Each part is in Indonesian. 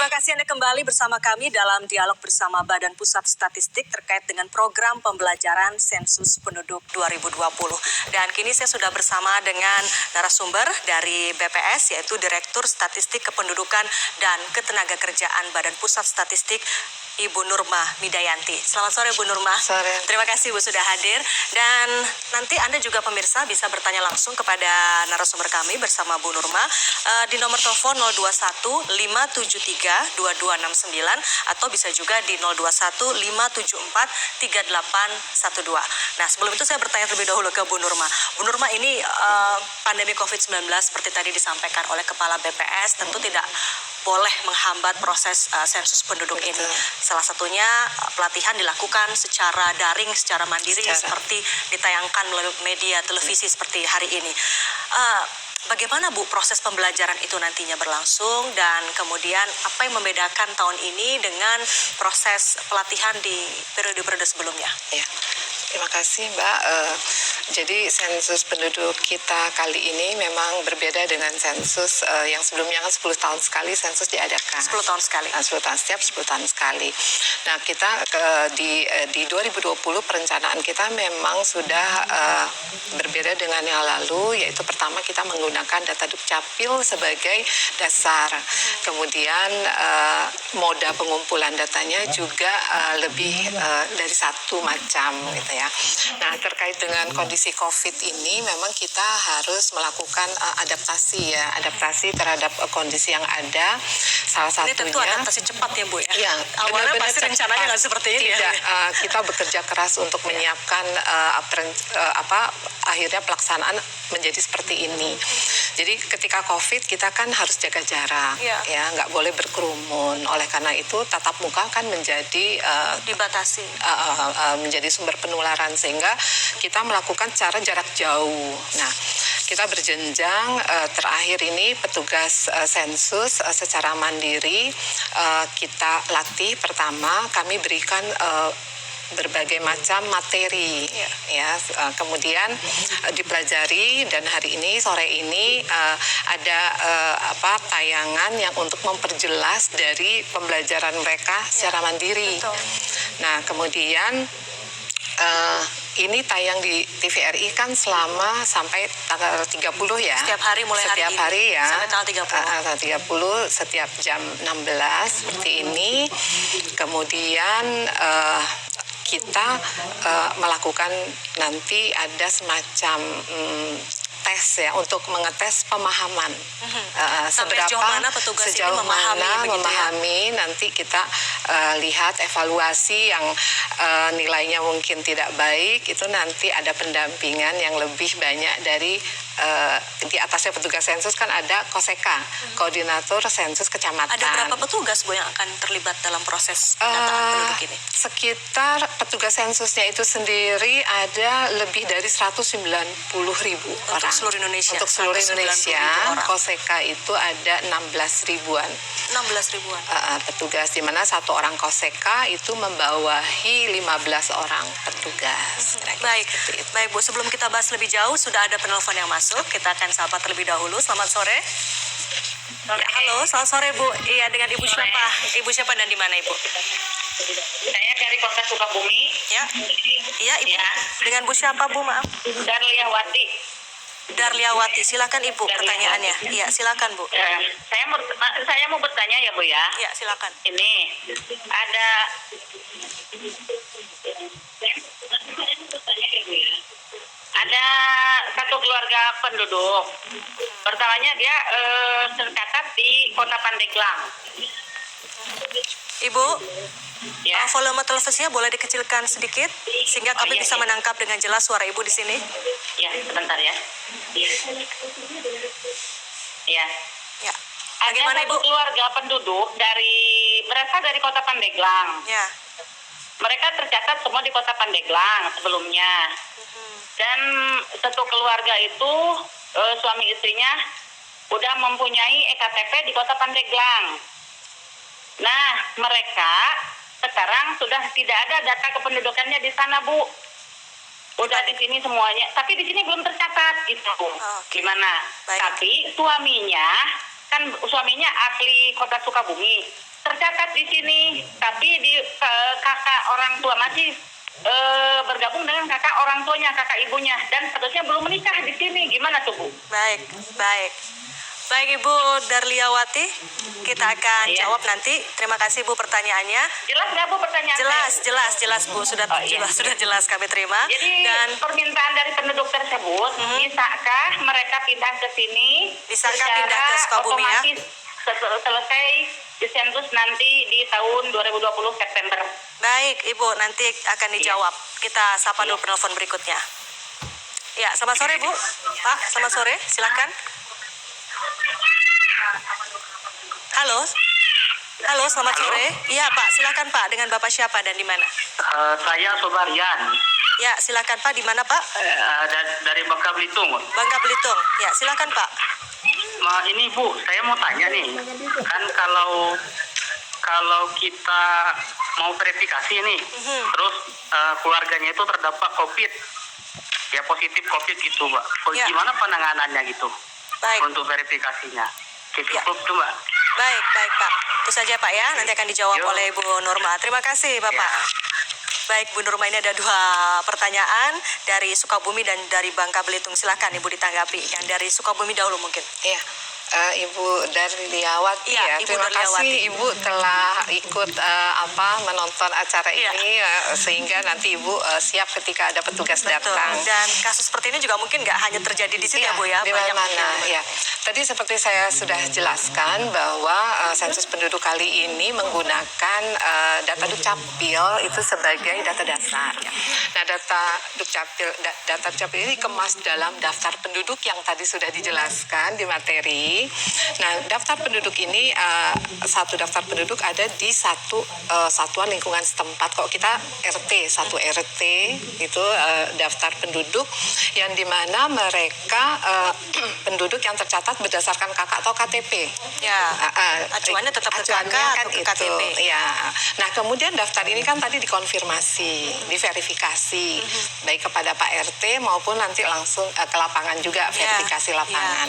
Terima kasih Anda kembali bersama kami dalam dialog bersama Badan Pusat Statistik terkait dengan program pembelajaran Sensus Penduduk 2020. Dan kini saya sudah bersama dengan narasumber dari BPS, yaitu Direktur Statistik Kependudukan dan Ketenagakerjaan Badan Pusat Statistik, Ibu Nurma Midayanti. Selamat sore Bu Nurma. Sore. Terima kasih Bu sudah hadir. Dan nanti Anda juga pemirsa bisa bertanya langsung kepada narasumber kami bersama Bu Nurma di nomor telepon 021 573 2269 atau bisa juga di 021 574 3812. Nah, sebelum itu saya bertanya terlebih dahulu ke Bu Nurma. Bu Nurma, ini pandemi COVID-19 seperti tadi disampaikan oleh Kepala BPS tentu tidak boleh menghambat proses sensus penduduk ini. Salah satunya pelatihan dilakukan secara daring, secara mandiri, seperti ditayangkan melalui media televisi seperti hari ini. Bagaimana Bu proses pembelajaran itu nantinya berlangsung, dan kemudian apa yang membedakan tahun ini dengan proses pelatihan di periode-periode sebelumnya? Ya. Terima kasih Mbak. Jadi sensus penduduk kita kali ini memang berbeda dengan sensus yang sebelumnya, kan 10 tahun sekali sensus diadakan. 10 tahun sekali. 10 tahun, setiap 10 tahun sekali. Nah, kita di 2020 perencanaan kita memang sudah berbeda dengan yang lalu, yaitu pertama kita menggunakan data Dukcapil sebagai dasar. Kemudian moda pengumpulan datanya juga lebih dari satu macam gitu ya. Nah, terkait dengan kondisi COVID ini memang kita harus melakukan adaptasi terhadap kondisi yang ada. Salah satunya ini tentu adaptasi cepat ya Bu ya. Ya, awalnya pasti rencananya nggak seperti ini. Tidak, kita bekerja keras untuk menyiapkan akhirnya pelaksanaan menjadi seperti ini. Jadi ketika COVID kita kan harus jaga jarak, ya nggak boleh berkerumun. Oleh karena itu tatap muka kan menjadi dibatasi, menjadi sumber penularan, sehingga kita melakukan cara jarak jauh. Nah, kita berjenjang. Terakhir ini petugas sensus secara mandiri kita latih. Pertama kami berikan berbagai macam materi, kemudian dipelajari, dan hari ini sore ini ada tayangan yang untuk memperjelas dari pembelajaran mereka secara mandiri. Betul. Nah, kemudian ini tayang di TVRI kan selama sampai tanggal 30 ya. Setiap hari mulai setiap hari ya. Sampai tanggal 30. 30 setiap jam 16 seperti ini. Kemudian kita melakukan nanti ada semacam tes ya untuk mengetes pemahaman. Sejauh mana petugas ini memahami, nanti kita lihat evaluasi yang nilainya mungkin tidak baik, itu nanti ada pendampingan yang lebih banyak dari di atasnya petugas sensus kan ada KOSEKA, Koordinator Sensus Kecamatan. Ada berapa petugas Bu yang akan terlibat dalam proses pendataan penduduk ini? Sekitar petugas sensusnya itu sendiri ada lebih dari 190.000 orang. Untuk seluruh Indonesia? Untuk seluruh Indonesia, KOSEKA itu ada 16 ribuan. 16 ribuan? Petugas, di mana satu orang KOSEKA itu membawahi 15 orang petugas. Baik Bu, sebelum kita bahas lebih jauh, sudah ada penelpon yang masuk. Kita akan sapa terlebih dahulu. Selamat sore. Ya, halo, selamat sore Bu. Iya, dengan Ibu siapa? Ibu siapa dan di mana Ibu? Saya dari Kota Sukabumi. Ya. Iya Ibu. Ya. Dengan Bu siapa Bu, maaf? Darliawati. Darliawati, silakan Ibu pertanyaannya. Iya, silakan Bu. Saya mau bertanya ya Bu ya. Iya, silakan. Ini ada satu keluarga penduduk. Pertamanya dia tercatat di Kota Pandeglang. Ibu, ya. Volume televisinya boleh dikecilkan sedikit sehingga kami bisa menangkap dengan jelas suara Ibu di sini. Ya, sebentar ya. Ya. Ya. Bagaimana Ibu? Keluarga penduduk berasal dari Kota Pandeglang. Ya. Mereka tercatat semua di Kota Pandeglang sebelumnya. Dan satu keluarga itu suami istrinya udah mempunyai EKTP di Kota Pandeglang. Nah, mereka sekarang sudah tidak ada data kependudukannya di sana, Bu. Udah di sini semuanya, tapi di sini belum tercatat gitu, Bu. Gimana? Baik. Tapi suaminya asli Kota Sukabumi. tercatat di sini, tapi di kakak orang tua masih bergabung dengan kakak orang tuanya, kakak ibunya, dan statusnya belum menikah di sini. Gimana tuh, Bu? Baik, baik. Baik Ibu Darliawati, kita akan Iya. jawab nanti. Terima kasih Bu pertanyaannya. Jelas nggak, Bu, pertanyaan Jelas Bu, sudah Oh, iya. sudah jelas kami terima. Jadi Dan permintaan dari penduduk tersebut, bisakah mereka pindah ke sini? Bisakah secara pindah ke Sukabumi, ya? otomatis selesai di sensus nanti di tahun 2020 September. baik Ibu, nanti akan dijawab. Kita sapa dulu penelpon berikutnya. Ya, selamat sore Bu. Pak, selamat sore. Silakan. Halo. Halo, selamat Halo. sore. Iya Pak, silakan Pak. Dengan Bapak siapa dan di mana? Saya Sobarian Ya, silakan Pak. Di mana Pak? dari Bangka Belitung. Bangka Belitung. Ya, silakan Pak. Ini Bu, saya mau tanya nih, kan kalau kita mau verifikasi nih, terus keluarganya itu terdampak COVID, ya positif COVID gitu, Mbak. Ya. Gimana penanganannya gitu Baik. untuk verifikasinya? Ya. Cukup tuh, Mbak. Baik Pak. Itu saja Pak ya. Nanti akan dijawab Yo. oleh Bu Nurma. Terima kasih Bapak. Ya. Baik Bu Nurma, ini ada 2 pertanyaan dari Sukabumi dan dari Bangka Belitung. Silakan Ibu ditanggapi. Yang dari Sukabumi dahulu mungkin. Iya, Ibu Darliawati Iya, ya. Ibu Terima Darliawati. kasih Ibu telah ikut menonton acara Iya. ini sehingga nanti Ibu siap ketika ada petugas Betul. datang. Dan kasus seperti ini juga mungkin nggak hanya terjadi di sini ya Bu ya. Di Banyak mana-mana mungkin. ya. Tadi seperti saya sudah jelaskan bahwa sensus penduduk kali ini menggunakan data Dukcapil itu sebagai data dasar. Ya. Nah, data Dukcapil ini dikemas dalam daftar penduduk yang tadi sudah dijelaskan di materi. Nah, daftar penduduk ini satu daftar penduduk ada di satu satuan lingkungan setempat. Kok kita satu RT itu daftar penduduk yang dimana mereka penduduk yang tercatat berdasarkan KK atau KTP. Ya. Acuannya tetap ke KK Acuannya atau ke KTP. Ya. Nah, kemudian daftar ini kan tadi dikonfirmasi, diverifikasi baik kepada Pak RT maupun nanti langsung ke lapangan juga verifikasi lapangan.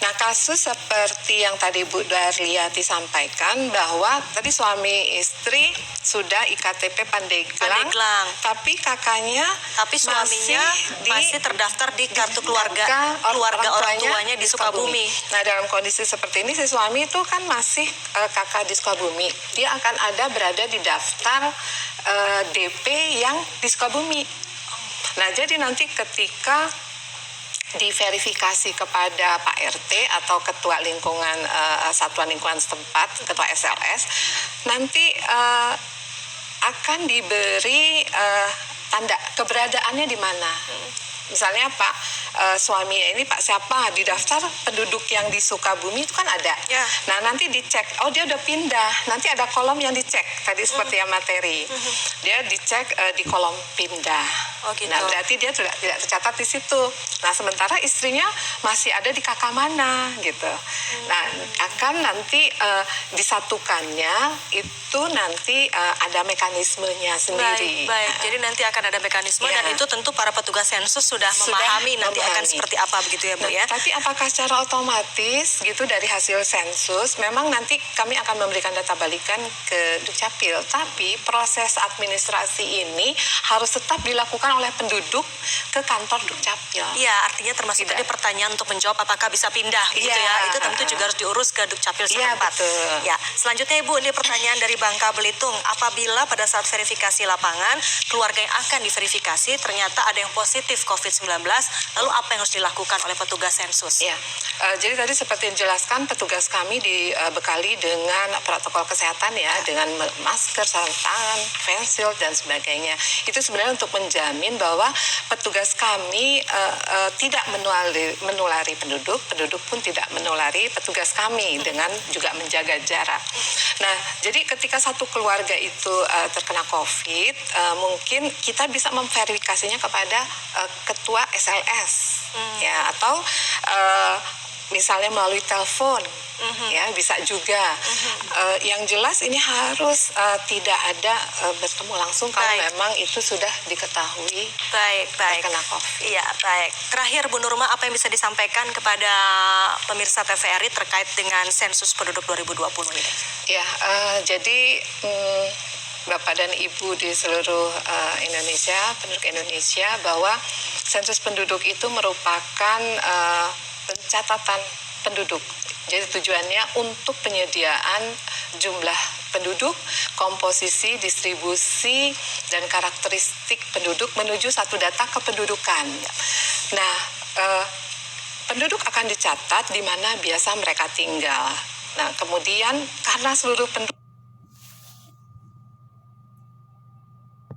Nah, kasus seperti yang tadi Bu Darliati sampaikan bahwa tadi suami istri sudah IKTP Pandeglang, tapi kakaknya Tapi suaminya masih terdaftar di kartu keluarga orang tuanya di Sukabumi. Nah, dalam kondisi seperti ini si suami itu kan masih kakak di Sukabumi. Dia akan berada di daftar DP yang di Sukabumi. Nah, jadi nanti ketika diverifikasi kepada Pak RT atau ketua lingkungan satuan lingkungan setempat, ketua SLS, nanti akan diberi tanda keberadaannya di mana. Misalnya Pak suami ini Pak siapa di daftar penduduk yang di Sukabumi itu kan ada. Ya. Nah, nanti dicek, oh dia udah pindah. Nanti ada kolom yang dicek tadi seperti yang materi. Dia dicek di kolom pindah. Oh, gitu. Nah, berarti dia tidak tercatat di situ. Nah, sementara istrinya masih ada di kakak mana gitu. Nah, akan nanti disatukannya itu nanti ada mekanismenya sendiri. Baik. Jadi nanti akan ada mekanisme Ya. dan itu tentu para petugas sensus sudah memahami nanti akan seperti apa begitu ya Bu ya. Tapi apakah secara otomatis gitu dari hasil sensus memang nanti kami akan memberikan data balikan ke Dukcapil, tapi proses administrasi ini harus tetap dilakukan oleh penduduk ke kantor Dukcapil. Iya, artinya termasuk Tidak. tadi pertanyaan untuk menjawab apakah bisa pindah gitu Iya. ya. Itu tentu juga harus diurus ke Dukcapil Iya, setempat. betul. Ya, selanjutnya Ibu, ini pertanyaan dari Bangka Belitung. Apabila pada saat verifikasi lapangan, keluarga yang akan diverifikasi ternyata ada yang positif COVID-19, lalu apa yang harus dilakukan oleh petugas sensus? Ya, jadi tadi seperti dijelaskan petugas kami dibekali dengan protokol kesehatan ya, dengan masker, sarung tangan, face shield dan sebagainya. Itu sebenarnya untuk menjamin bahwa petugas kami tidak menulari penduduk pun tidak menulari petugas kami dengan juga menjaga jarak. Nah, jadi ketika satu keluarga itu terkena COVID, mungkin kita bisa memverifikasinya kepada ketua SLS, ya, atau misalnya melalui telepon ya bisa juga. Yang jelas ini harus tidak ada bertemu langsung kalau Baik. memang itu sudah diketahui Baik, terkena COVID. Iya, baik. Terakhir Bu Nurma, apa yang bisa disampaikan kepada pemirsa TVRI terkait dengan sensus penduduk 2020 ini? Ya, jadi Bapak dan Ibu di seluruh Indonesia, penduduk Indonesia, bahwa sensus penduduk itu merupakan pencatatan penduduk. Jadi tujuannya untuk penyediaan jumlah penduduk, komposisi, distribusi, dan karakteristik penduduk menuju satu data kependudukan. Nah, penduduk akan dicatat di mana biasa mereka tinggal. Nah, kemudian karena seluruh penduduk